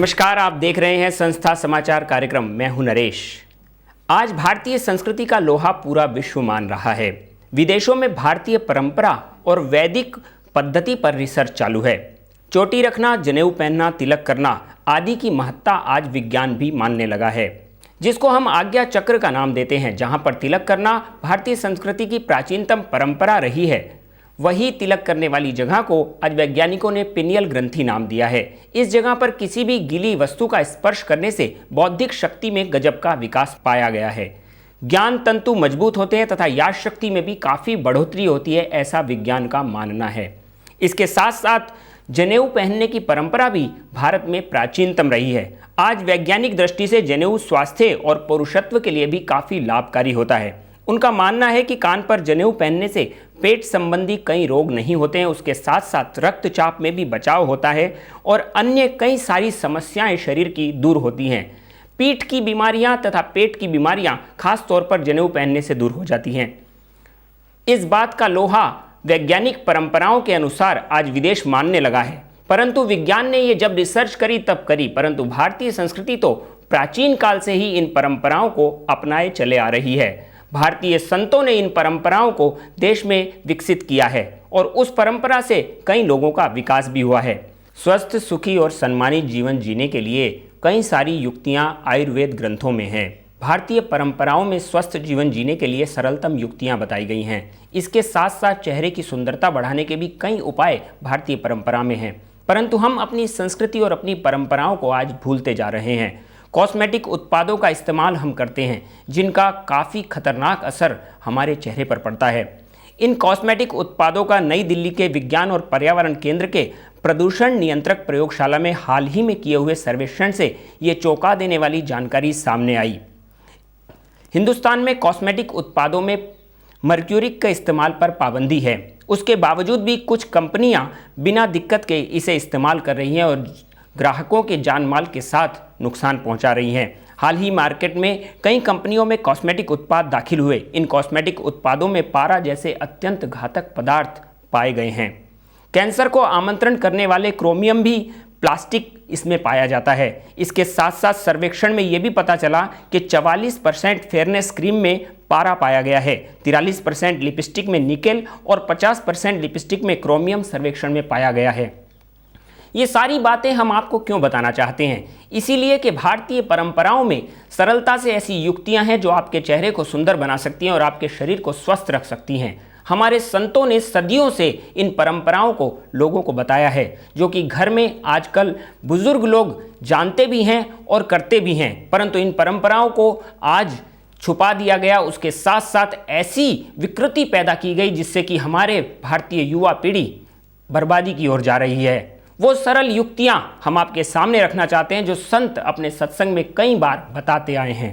नमस्कार, आप देख रहे हैं संस्था समाचार कार्यक्रम। मैं हूं नरेश। आज भारतीय संस्कृति का लोहा पूरा विश्व मान रहा है। विदेशों में भारतीय परंपरा और वैदिक पद्धति पर रिसर्च चालू है। चोटी रखना, जनेऊ पहनना, तिलक करना आदि की महत्ता आज विज्ञान भी मानने लगा है, जिसको हम आज्ञा चक्र का नाम देते हैं। जहां पर तिलक करना भारतीय संस्कृति की प्राचीनतम परंपरा रही है, वही तिलक करने वाली जगह को आज वैज्ञानिकों ने पिनियल ग्रंथि नाम दिया है। इस जगह पर किसी भी गीली वस्तु का स्पर्श करने से बौद्धिक शक्ति में गजब का विकास पाया गया है। ज्ञान तंतु मजबूत होते हैं तथा याद शक्ति में भी काफ़ी बढ़ोतरी होती है, ऐसा विज्ञान का मानना है। इसके साथ साथ जनेऊ पहनने की परंपरा भी भारत में प्राचीनतम रही है। आज वैज्ञानिक दृष्टि से जनेऊ स्वास्थ्य और पौरुषत्व के लिए भी काफ़ी लाभकारी होता है। उनका मानना है कि कान पर जनेऊ पहनने से पेट संबंधी कई रोग नहीं होते हैं, उसके साथ साथ रक्तचाप में भी बचाव होता है और अन्य कई सारी समस्याएं शरीर की दूर होती हैं। पीठ की बीमारियां तथा पेट की बीमारियां खास तौर पर जनेऊ पहनने से दूर हो जाती हैं। इस बात का लोहा वैज्ञानिक परंपराओं के अनुसार आज विदेश मानने लगा है, परंतु विज्ञान ने ये जब रिसर्च करी तब करी, परंतु भारतीय संस्कृति तो प्राचीन काल से ही इन परंपराओं को अपनाए चले आ रही है। भारतीय संतों ने इन परंपराओं को देश में विकसित किया है और उस परंपरा से कई लोगों का विकास भी हुआ है। स्वस्थ, सुखी और सम्मानित जीवन जीने के लिए कई सारी युक्तियां आयुर्वेद ग्रंथों में हैं। भारतीय परंपराओं में स्वस्थ जीवन जीने के लिए सरलतम युक्तियां बताई गई हैं। इसके साथ साथ चेहरे की सुंदरता बढ़ाने के भी कई उपाय भारतीय परंपरा में हैं, परंतु हम अपनी संस्कृति और अपनी परंपराओं को आज भूलते जा रहे हैं। कॉस्मेटिक उत्पादों का इस्तेमाल हम करते हैं, जिनका काफ़ी खतरनाक असर हमारे चेहरे पर पड़ता है। इन कॉस्मेटिक उत्पादों का नई दिल्ली के विज्ञान और पर्यावरण केंद्र के प्रदूषण नियंत्रक प्रयोगशाला में हाल ही में किए हुए सर्वेक्षण से ये चौंका देने वाली जानकारी सामने आई। हिंदुस्तान में कॉस्मेटिक उत्पादों में मर्क्यूरिक के इस्तेमाल पर पाबंदी है, उसके बावजूद भी कुछ कंपनियां बिना दिक्कत के इसे इस्तेमाल कर रही हैं और ग्राहकों के जान माल के साथ नुकसान पहुंचा रही हैं। हाल ही मार्केट में कई कंपनियों में कॉस्मेटिक उत्पाद दाखिल हुए। इन कॉस्मेटिक उत्पादों में पारा जैसे अत्यंत घातक पदार्थ पाए गए हैं। कैंसर को आमंत्रण करने वाले क्रोमियम भी प्लास्टिक इसमें पाया जाता है। इसके साथ साथ सर्वेक्षण में ये भी पता चला कि 44% फेयरनेस क्रीम में पारा पाया गया है, 43% लिपस्टिक में निकेल और 50% लिपस्टिक में क्रोमियम सर्वेक्षण में पाया गया है। ये सारी बातें हम आपको क्यों बताना चाहते हैं? इसीलिए कि भारतीय परंपराओं में सरलता से ऐसी युक्तियां हैं जो आपके चेहरे को सुंदर बना सकती हैं और आपके शरीर को स्वस्थ रख सकती हैं। हमारे संतों ने सदियों से इन परंपराओं को लोगों को बताया है, जो कि घर में आजकल बुजुर्ग लोग जानते भी हैं और करते भी हैं, परंतु इन परंपराओं को आज छुपा दिया गया। उसके साथ साथ ऐसी विकृति पैदा की गई जिससे कि हमारे भारतीय युवा पीढ़ी बर्बादी की ओर जा रही है। वो सरल युक्तियां हम आपके सामने रखना चाहते हैं जो संत अपने सत्संग में कई बार बताते आए हैं।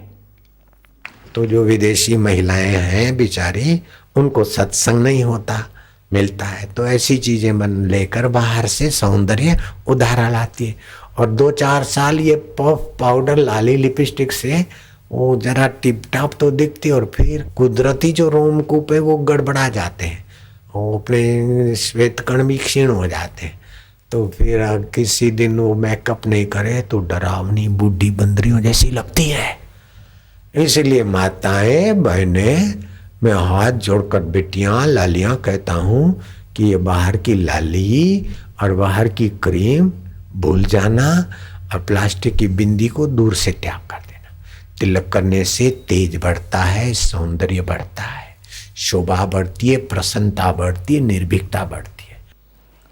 तो जो विदेशी महिलाएं हैं बेचारी, उनको सत्संग नहीं होता मिलता है, तो ऐसी चीजें बन लेकर बाहर से सौंदर्य उधारा लाती है। और 2-4 साल ये पफ पाउडर लाली लिपस्टिक से वो जरा टिप टाप तो दिखती, और फिर कुदरती जो रोमकूप है वो गड़बड़ा जाते हैं, वो अपने श्वेत कण भी क्षीण हो जाते हैं। तो फिर किसी दिन वो मेकअप नहीं करे तो डरावनी बूढ़ी बंदरियों जैसी लगती है। इसलिए माताएं, बहनें, मैं हाथ जोड़कर बेटियां, लालियां कहता हूं कि ये बाहर की लाली और बाहर की क्रीम भूल जाना और प्लास्टिक की बिंदी को दूर से त्याग कर देना। तिलक करने से तेज बढ़ता है, सौंदर्य बढ़ता है, शोभा बढ़ती है, प्रसन्नता बढ़ती है, निर्भीकता बढ़ती है।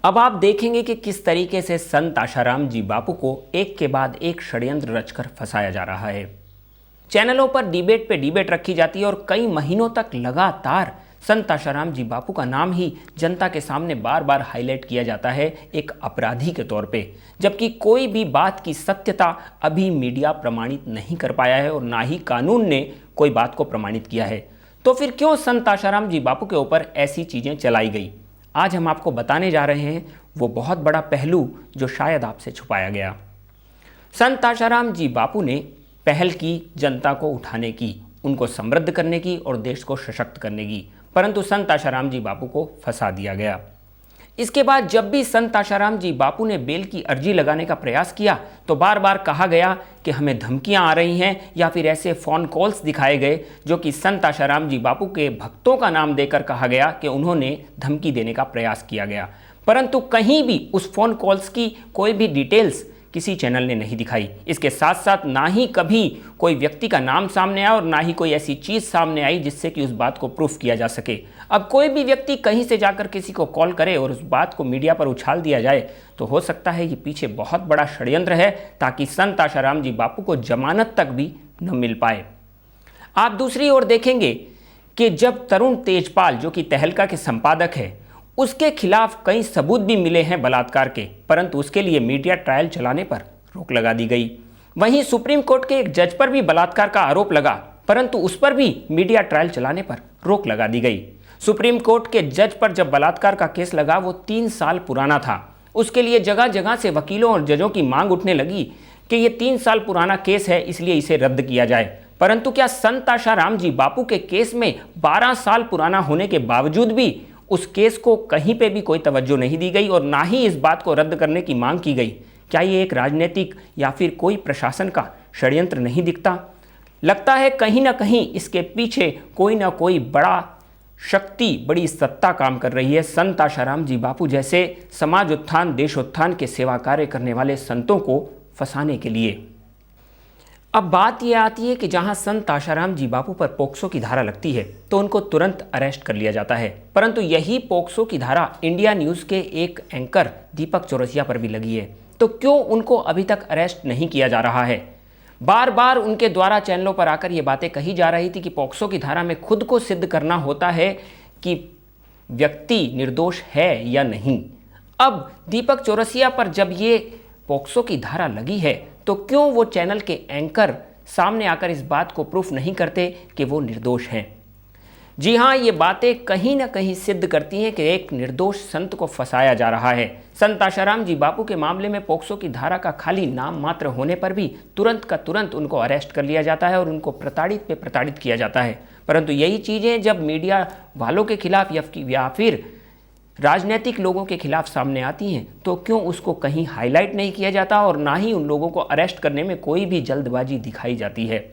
अब आप देखेंगे कि किस तरीके से संत आशाराम जी बापू को एक के बाद एक षड्यंत्र रचकर फंसाया जा रहा है। चैनलों पर डिबेट पे डिबेट रखी जाती है और कई महीनों तक लगातार संत आशाराम जी बापू का नाम ही जनता के सामने बार बार हाईलाइट किया जाता है एक अपराधी के तौर पे, जबकि कोई भी बात की सत्यता अभी मीडिया प्रमाणित नहीं कर पाया है और ना ही कानून ने कोई बात को प्रमाणित किया है। तो फिर क्यों संत आशाराम जी बापू के ऊपर ऐसी चीज़ें चलाई गई? आज हम आपको बताने जा रहे हैं वो बहुत बड़ा पहलू जो शायद आपसे छुपाया गया। संत आशाराम जी बापू ने पहल की जनता को उठाने की, उनको समृद्ध करने की और देश को सशक्त करने की, परंतु संत आशाराम जी बापू को फंसा दिया गया। इसके बाद जब भी संत आशाराम जी बापू ने बेल की अर्जी लगाने का प्रयास किया तो बार बार कहा गया कि हमें धमकियां आ रही हैं, या फिर ऐसे फ़ोन कॉल्स दिखाए गए जो कि संत आशाराम जी बापू के भक्तों का नाम देकर कहा गया कि उन्होंने धमकी देने का प्रयास किया गया। परंतु कहीं भी उस फ़ोन कॉल्स की कोई भी डिटेल्स किसी चैनल ने नहीं दिखाई। इसके साथ साथ ना ही कभी कोई व्यक्ति का नाम सामने आया और ना ही कोई ऐसी चीज़ सामने आई जिससे कि उस बात को प्रूफ किया जा सके। अब कोई भी व्यक्ति कहीं से जाकर किसी को कॉल करे और उस बात को मीडिया पर उछाल दिया जाए तो हो सकता है ये पीछे बहुत बड़ा षड्यंत्र है ताकि संत आशाराम जी बापू को जमानत तक भी न मिल पाए। आप दूसरी ओर देखेंगे कि जब तरुण तेजपाल जो कि तहलका के संपादक है, उसके खिलाफ कई सबूत भी मिले हैं बलात्कार के, परंतु उसके लिए मीडिया ट्रायल चलाने पर रोक लगा दी गई। वहीं सुप्रीम कोर्ट के एक जज पर भी बलात्कार का आरोप लगा, परंतु उस पर भी मीडिया ट्रायल चलाने पर रोक लगा दी गई। सुप्रीम कोर्ट के जज पर जब बलात्कार का केस लगा वो 3 साल पुराना था। उसके लिए जगह जगह से वकीलों और जजों की मांग उठने लगी कि ये 3 साल पुराना केस है, इसलिए इसे रद्द किया जाए। परंतु क्या संत आशाराम जी बापू के केस में 12 साल पुराना होने के बावजूद भी उस केस को कहीं पे भी कोई तवज्जो नहीं दी गई और ना ही इस बात को रद्द करने की मांग की गई? क्या ये एक राजनीतिक या फिर कोई प्रशासन का षड्यंत्र नहीं दिखता? लगता है कहीं ना कहीं इसके पीछे कोई ना कोई बड़ा शक्ति, बड़ी सत्ता काम कर रही है संत आशाराम जी बापू जैसे समाज उत्थान, देश उत्थान के सेवा कार्य करने वाले संतों को फंसाने के लिए। अब बात यह आती है कि जहां संत आशाराम जी बापू पर पोक्सो की धारा लगती है तो उनको तुरंत अरेस्ट कर लिया जाता है, परंतु यही पोक्सो की धारा इंडिया न्यूज़ के एक एंकर दीपक चौरसिया पर भी लगी है। तो क्यों उनको अभी तक अरेस्ट नहीं किया जा रहा है? बार बार उनके द्वारा चैनलों पर आकर ये बातें कही जा रही थी कि पोक्सो की धारा में खुद को सिद्ध करना होता है कि व्यक्ति निर्दोष है या नहीं। अब दीपक चौरसिया पर जब ये पोक्सो की धारा लगी है तो क्यों वो चैनल के एंकर सामने आकर इस बात को प्रूफ नहीं करते कि वो निर्दोष हैं? जी हाँ, ये बातें कहीं ना कहीं सिद्ध करती हैं कि एक निर्दोष संत को फंसाया जा रहा है। संत आशाराम जी बापू के मामले में पोक्सो की धारा का खाली नाम मात्र होने पर भी तुरंत का तुरंत उनको अरेस्ट कर लिया जाता है और उनको प्रताड़ित पे प्रताड़ित किया जाता है। परंतु यही चीज़ें जब मीडिया वालों के खिलाफ या फिर राजनीतिक लोगों के खिलाफ सामने आती हैं तो क्यों उसको कहीं हाईलाइट नहीं किया जाता और ना ही उन लोगों को अरेस्ट करने में कोई भी जल्दबाजी दिखाई जाती है।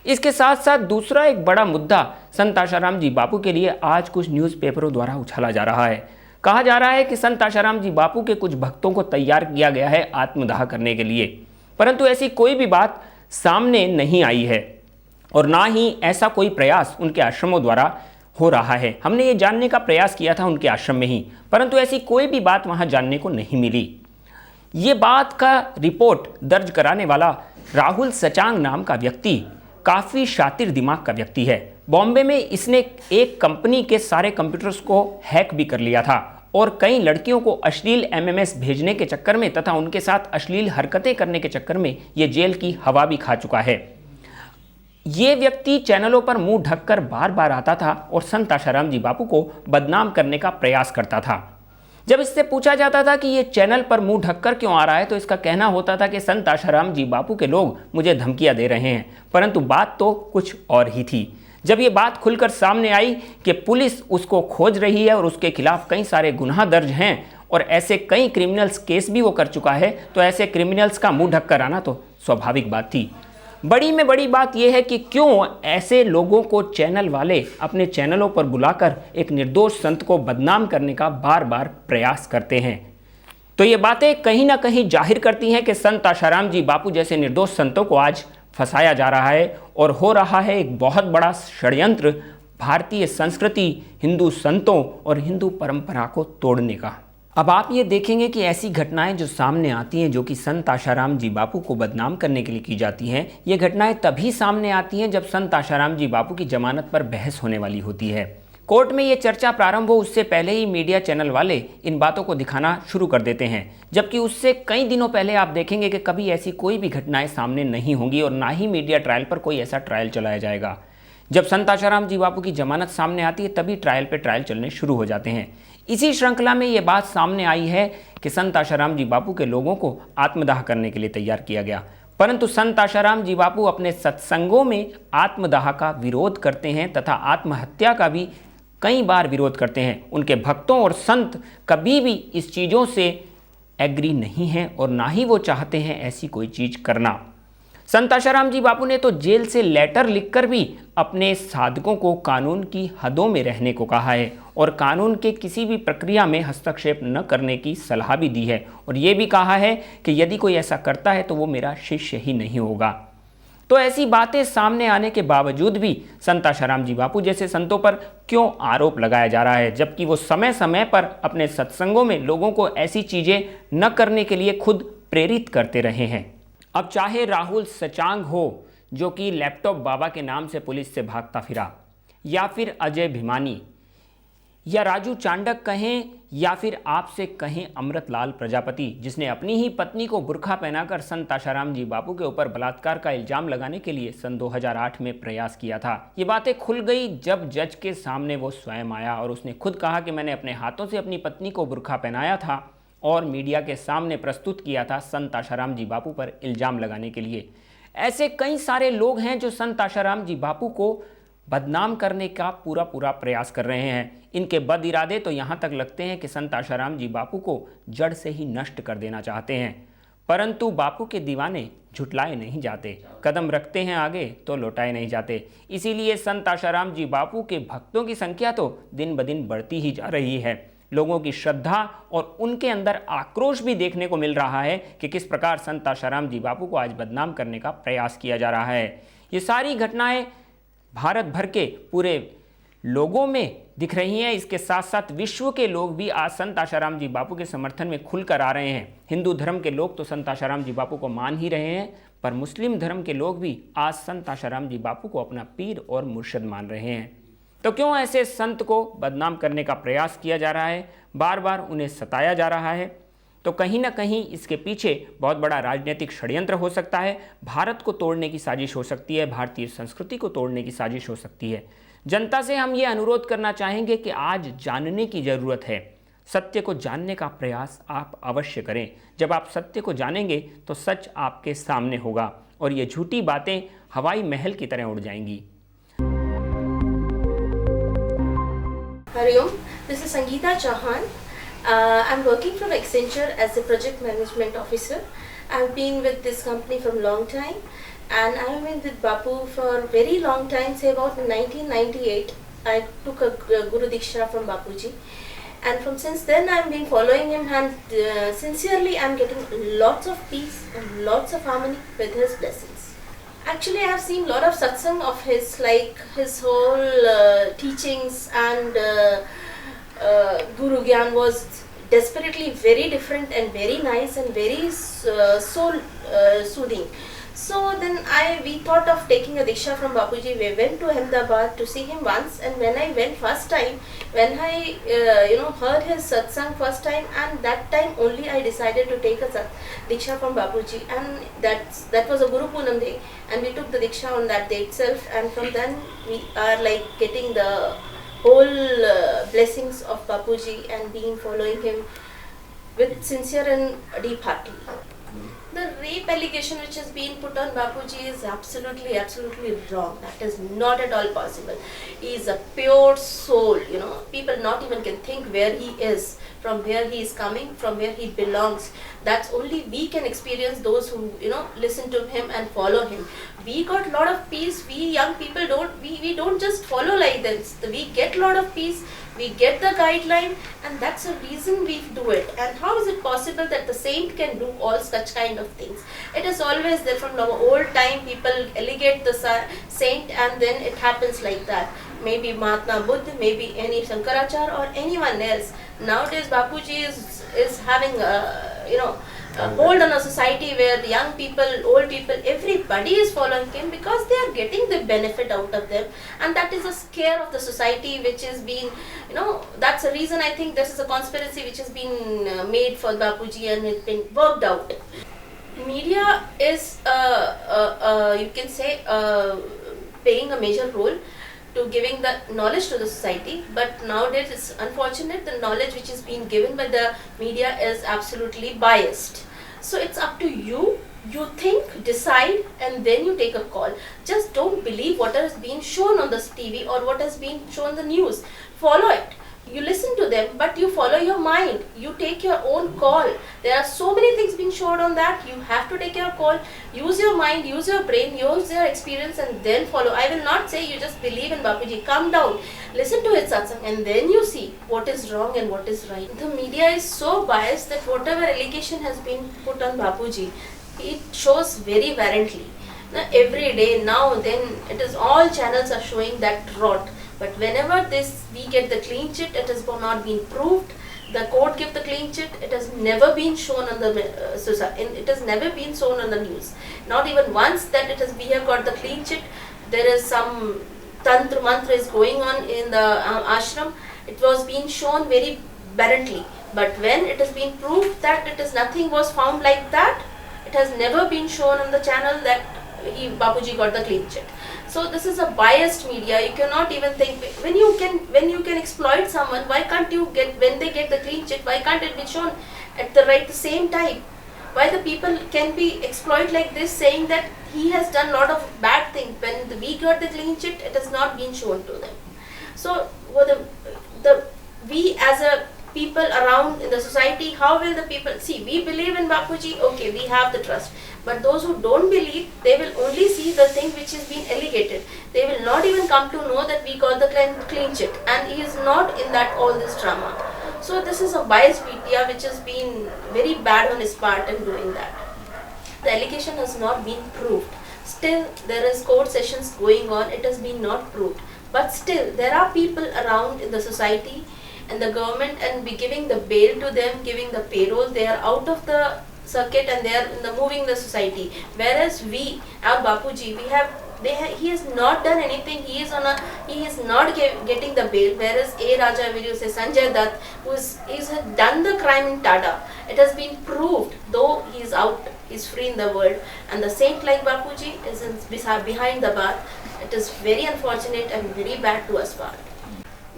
इसके साथ साथ दूसरा एक बड़ा मुद्दा संत आशाराम जी बापू के लिए आज कुछ न्यूज़पेपरों द्वारा उछाला जा रहा है। कहा जा रहा है कि संत आशाराम जी बापू के कुछ भक्तों को तैयार किया गया है आत्मदाह करने के लिए, परंतु ऐसी कोई भी बात सामने नहीं आई है और ना ही ऐसा कोई प्रयास उनके आश्रमों द्वारा हो रहा है। हमने ये जानने का प्रयास किया था उनके आश्रम में ही, परंतु ऐसी कोई भी बात वहाँ जानने को नहीं मिली। ये बात का रिपोर्ट दर्ज कराने वाला राहुल सचांग नाम का व्यक्ति काफ़ी शातिर दिमाग का व्यक्ति है। बॉम्बे में इसने एक कंपनी के सारे कंप्यूटर्स को हैक भी कर लिया था और कई लड़कियों को अश्लील एमएमएस भेजने के चक्कर में तथा उनके साथ अश्लील हरकतें करने के चक्कर में ये जेल की हवा भी खा चुका है। ये व्यक्ति चैनलों पर मुंह ढककर बार बार आता था और संत आशाराम जी बापू को बदनाम करने का प्रयास करता था। जब इससे पूछा जाता था कि ये चैनल पर मुंह ढककर क्यों आ रहा है तो इसका कहना होता था कि संत आशाराम जी बापू के लोग मुझे धमकियां दे रहे हैं, परंतु बात तो कुछ और ही थी। जब ये बात खुलकर सामने आई कि पुलिस उसको खोज रही है और उसके खिलाफ कई सारे गुनाह दर्ज हैं और ऐसे कई क्रिमिनल्स केस भी वो कर चुका है, तो ऐसे क्रिमिनल्स का मुंह ढककर आना तो स्वाभाविक बात थी। बड़ी में बड़ी बात यह है कि क्यों ऐसे लोगों को चैनल वाले अपने चैनलों पर बुलाकर एक निर्दोष संत को बदनाम करने का बार बार प्रयास करते हैं। तो ये बातें कहीं ना कहीं जाहिर करती हैं कि संत आशाराम जी बापू जैसे निर्दोष संतों को आज फंसाया जा रहा है और हो रहा है एक बहुत बड़ा षड्यंत्र भारतीय संस्कृति, हिंदू संतों और हिंदू परंपरा को तोड़ने का। अब आप ये देखेंगे कि ऐसी घटनाएं जो सामने आती हैं जो कि संत आशाराम जी बापू को बदनाम करने के लिए की जाती हैं, ये घटनाएं तभी सामने आती हैं जब संत आशाराम जी बापू की जमानत पर बहस होने वाली होती है। कोर्ट में ये चर्चा प्रारंभ हो उससे पहले ही मीडिया चैनल वाले इन बातों को दिखाना शुरू कर देते हैं, जबकि उससे कई दिनों पहले आप देखेंगे कि कभी ऐसी कोई भी घटनाएं सामने नहीं होंगी और ना ही मीडिया ट्रायल पर कोई ऐसा ट्रायल चलाया जाएगा। जब संत आशाराम जी बापू की जमानत सामने आती है तभी ट्रायल पे ट्रायल चलने शुरू हो जाते हैं। इसी श्रृंखला में ये बात सामने आई है कि संत आशाराम जी बापू के लोगों को आत्मदाह करने के लिए तैयार किया गया, परंतु संत आशाराम जी बापू अपने सत्संगों में आत्मदाह का विरोध करते हैं तथा आत्महत्या का भी कई बार विरोध करते हैं। उनके भक्तों और संत कभी भी इस चीज़ों से एग्री नहीं हैं और ना ही वो चाहते हैं ऐसी कोई चीज़ करना। संत आशाराम जी बापू ने तो जेल से लेटर लिखकर भी अपने साधकों को कानून की हदों में रहने को कहा है और कानून के किसी भी प्रक्रिया में हस्तक्षेप न करने की सलाह भी दी है और ये भी कहा है कि यदि कोई ऐसा करता है तो वो मेरा शिष्य ही नहीं होगा। तो ऐसी बातें सामने आने के बावजूद भी संत आशाराम जी बापू जैसे संतों पर क्यों आरोप लगाया जा रहा है, जबकि वो समय समय पर अपने सत्संगों में लोगों को ऐसी चीज़ें न करने के लिए खुद प्रेरित करते रहे हैं। अब चाहे राहुल सचांग हो जो कि लैपटॉप बाबा के नाम से पुलिस से भागता फिरा, या फिर अजय भिमानी, या राजू चांडक कहें, या फिर आपसे कहें अमृतलाल प्रजापति जिसने अपनी ही पत्नी को बुर्खा पहनाकर संत आशाराम जी बापू के ऊपर बलात्कार का इल्जाम लगाने के लिए सन 2008 में प्रयास किया था। ये बातें खुल गई जब जज के सामने वो स्वयं आया और उसने खुद कहा कि मैंने अपने हाथों से अपनी पत्नी को बुर्खा पहनाया था और मीडिया के सामने प्रस्तुत किया था संत आशाराम जी बापू पर इल्ज़ाम लगाने के लिए। ऐसे कई सारे लोग हैं जो संत आशाराम जी बापू को बदनाम करने का पूरा प्रयास कर रहे हैं। इनके बद इरादे तो यहाँ तक लगते हैं कि संत आशाराम जी बापू को जड़ से ही नष्ट कर देना चाहते हैं, परंतु बापू के दीवाने झुटलाए नहीं जाते, कदम रखते हैं आगे तो लौटाए नहीं जाते। इसीलिए संत आशाराम जी बापू के भक्तों की संख्या तो दिन ब दिन बढ़ती ही जा रही है। लोगों की श्रद्धा और उनके अंदर आक्रोश भी देखने को मिल रहा है कि किस प्रकार संत आशाराम जी बापू को आज बदनाम करने का प्रयास किया जा रहा है। ये सारी घटनाएं भारत भर के पूरे लोगों में दिख रही हैं। इसके साथ साथ विश्व के लोग भी आज संत आशाराम जी बापू के समर्थन में खुलकर आ रहे हैं। हिंदू धर्म के लोग तो संत आशाराम जी बापू को मान ही रहे हैं, पर मुस्लिम धर्म के लोग भी आज संत आशाराम जी बापू को अपना पीर और मुर्शद मान रहे हैं। तो क्यों ऐसे संत को बदनाम करने का प्रयास किया जा रहा है, बार बार उन्हें सताया जा रहा है? तो कहीं ना कहीं इसके पीछे बहुत बड़ा राजनीतिक षड्यंत्र हो सकता है। भारत को तोड़ने की साजिश हो सकती है, भारतीय संस्कृति को तोड़ने की साजिश हो सकती है। जनता से हम ये अनुरोध करना चाहेंगे कि आज जानने की ज़रूरत है। सत्य को जानने का प्रयास आप अवश्य करें। जब आप सत्य को जानेंगे तो सच आपके सामने होगा और ये झूठी बातें हवाई महल की तरह उड़ जाएंगी। Hariom, this is Sangeeta Chauhan. I'm working from Accenture as a project management officer. I've been with this company for a long time, and I've been with Bapu for a very long time, say about 1998. I took a Guru Diksha from Bapuji, and from since then I've been following him, and sincerely I'm getting lots of peace and lots of harmony with his blessings. Actually, I have seen a lot of satsang of his, like his whole teachings and Guru Gyan was desperately very different and very nice and very soul soothing. So then we thought of taking a Diksha from Bapuji. We went to Ahmedabad to see him once, and when I went first time, when I heard his satsang first time, and that time only I decided to take a Diksha from Bapuji, and that was a Guru Poonam day, and we took the Diksha on that day itself, and from then we are like getting the whole blessings of Bapuji and being following him with sincere and deep heartedly. The rape allegation which has been put on Bapuji is absolutely wrong. That is not at all possible. He is a pure soul, people not even can think where he is, from where he is coming, from where he belongs. That's only we can experience, those who listen to him and follow him. We got a lot of peace. We young people we don't just follow like this. We get a lot of peace. We get the guideline, and that's the reason we do it. And how is it possible that the saint can do all such kind of things? It is always there from the old time. People allegate the saint, and then it happens like that. Maybe Mahatma Buddha, maybe any Shankaracharya or anyone else. Nowadays, Bapuji is having a hold on a society where the young people, old people, everybody is following him because they are getting the benefit out of them, and that is a scare of the society which is being, that's the reason I think this is a conspiracy which has been made for Bapuji, and it's been worked out. Media is, you can say, playing a major role to giving the knowledge to the society, but nowadays it's unfortunate the knowledge which is being given by the media is absolutely biased. So it's up to you. You think, decide, and then you take a call. Just don't believe what has been shown on the TV or what has been shown in the news. Follow it. You listen to them, but you follow your mind. You take your own call. There are so many things being shown on that. You have to take your call. Use your mind, use your brain, use your experience, and then follow. I will not say you just believe in Bapuji. Calm down. Listen to his satsang, and then you see what is wrong and what is right. The media is so biased that whatever allegation has been put on Bapuji, it shows very variantly. Now, every day, now, then, it is all channels are showing that rot. But whenever we get the clean chit, it has not been proved. The court give the clean chit. It has never been shown on the it has never been shown on the news. Not even once that we have got the clean chit. There is some tantra mantra is going on in the ashram. It was being shown very barrently. But when it has been proved that nothing was found like that, it has never been shown on the channel that Bapuji got the clean chit. So this is a biased media. You cannot even think when you can exploit someone. Why can't you when they get the clean chit? Why can't it be shown at the same time? Why the people can be exploited like this, saying that he has done a lot of bad things. When we got the clean chit, it has not been shown to them. So we as a people around in the society, how will the people see? We believe in Bapuji, okay, we have the trust. But those who don't believe, they will only see the thing which is being allegated. They will not even come to know that we got the clean chit, and he is not in that all this drama. So this is a biased media which has been very bad on his part in doing that. The allegation has not been proved. Still, there is court sessions going on. It has been not proved. But still, there are people around in the society and the government, and be giving the bail to them, giving the payroll. They are out of the circuit and they are moving the society. Whereas our Bapuji, he has not done anything. He is not getting the bail. Whereas A. Raja, will you say Sanjay Dutt, who has done the crime in Tada, it has been proved. Though he is out, he is free in the world, and the saint like Bapuji is behind the bar. It is very unfortunate and very bad to us part.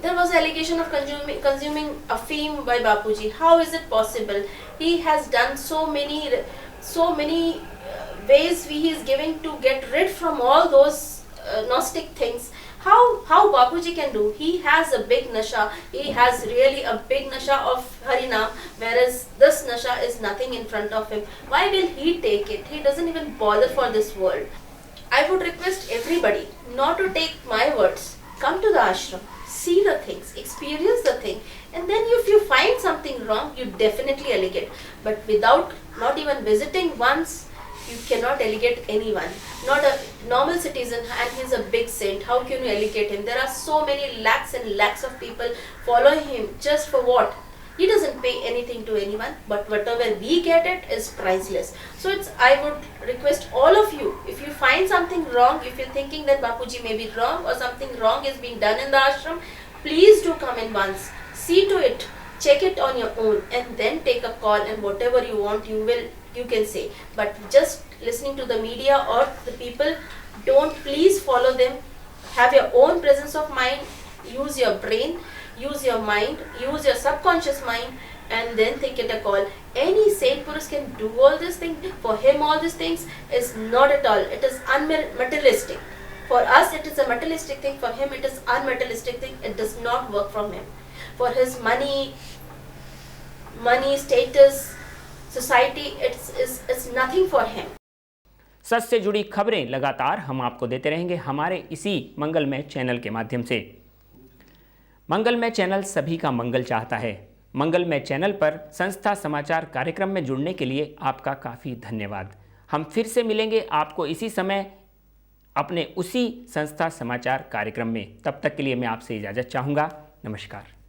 There was allegation of consuming afim by Bapuji. How is it possible? He has done so many ways he is giving to get rid from all those Gnostic things. How Bapuji can do? He has a big nasha. He has really a big nasha of Harinam, whereas this nasha is nothing in front of him. Why will he take it? He doesn't even bother for this world. I would request everybody not to take my words. Come to the ashram. See the things, experience the thing, and then if you find something wrong, you definitely allegate. But without not even visiting once, you cannot allegate anyone. Not a normal citizen, and he's a big saint. How can you allegate him? There are so many lakhs and lakhs of people following him. Just for what? He doesn't pay anything to anyone, but whatever we get it is priceless. So I would request all of you, if you find something wrong, if you're thinking that Bapuji may be wrong or something wrong is being done in the ashram, please do come in once. See to it, check it on your own, and then take a call, and whatever you want, you can say. But just listening to the media or the people, don't please follow them. Have your own presence of mind, use your brain, use your mind, use your subconscious mind, and then take it a call. Any saint Purush can do all these things. For him, all these things is not at all. It is unmaterialistic. For us, it is a materialistic thing. For him, it is unmaterialistic thing. It does not work from him. For his money, status, society, it's nothing for him. सच से जुड़ी खबरें लगातार हम आपको देते रहेंगे हमारे इसी मंगलमय चैनल के माध्यम से। मंगलमय चैनल सभी का मंगल चाहता है। मंगलमय चैनल पर संस्था समाचार कार्यक्रम में जुड़ने के लिए आपका काफ़ी धन्यवाद। हम फिर से मिलेंगे आपको इसी समय अपने उसी संस्था समाचार कार्यक्रम में। तब तक के लिए मैं आपसे इजाज़त चाहूँगा। नमस्कार।